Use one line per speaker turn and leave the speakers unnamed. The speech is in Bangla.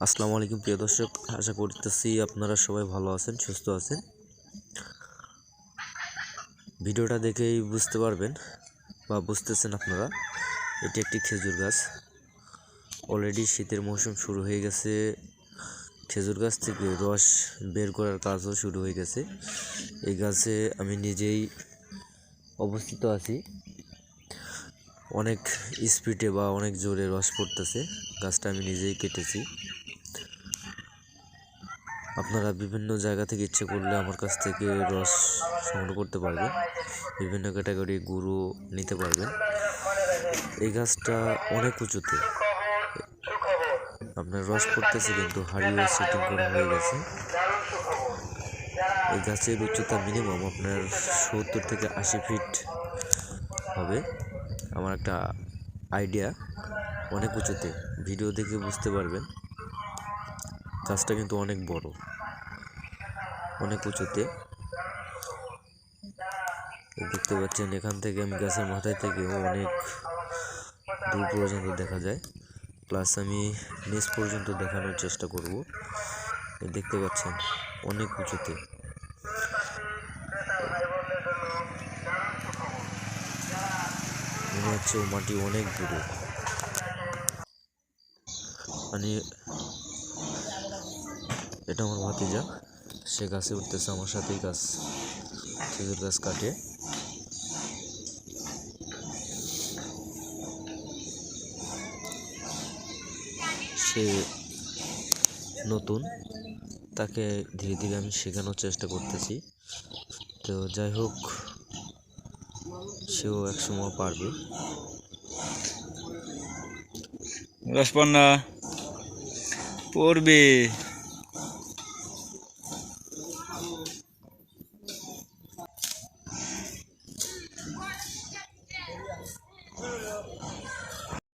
আসসালামু আলাইকুম প্রিয় দর্শক, আশা করতেছি আপনারা সবাই ভালো আছেন, সুস্থ আছেন। ভিডিওটা দেখেই বুঝতে পারবেন বা বুঝতেছেন আপনারা, এটি একটি খেজুর গাছ। অলরেডি শীতের মৌসুম শুরু হয়ে গেছে, খেজুর গাছ থেকে রস বের করার কাজও শুরু হয়ে গেছে। এই গাছে আমি নিজেই অবস্থিত আছি। অনেক স্পিডে বা অনেক জোরে রস পড়তেছে। গাছটা আমি নিজেই কেটেছি। আপনারা বিভিন্ন জায়গা থেকে ইচ্ছে করলে আমার কাছ থেকে রস সংগ্রহ করতে পারবেন, বিভিন্ন ক্যাটাগরি গুঁড়ো নিতে পারবেন। এই গাছটা অনেক উঁচুতে, আপনার রস পড়তেছে কিন্তু হাড়িও সেটিং করা হয়ে গেছে। এই গাছের উচ্চতা মিনিমাম আপনার 70 থেকে 80 ফিট হবে। আমার একটা আইডিয়া, অনেক উঁচুতে। ভিডিও দেখে বুঝতে পারবেন। গাছটা কিন্তু অনেক বড়, অনেক উঁচুতে দেখতে পাচ্ছেন। এখান থেকে আমি গাছের মাথায় থেকেও অনেক দূর পর্যন্ত দেখা যায়। প্লাস আমি নিচ পর্যন্ত দেখানোর চেষ্টা করব। দেখতে পাচ্ছেন অনেক উঁচুতে। মনে হচ্ছে ও মাটি অনেক দূরে। মানে এটা আমার ভাতিজা, সে গাছে উঠতেছে আমার সাথেই। খেজুর গাছ কাটে। সে নতুন, তাকে ধীরে ধীরে আমি শেখানোর চেষ্টা করতেছি। তো যাই হোক, সেও একসময় পারবে।
রসপন্না পড়বে।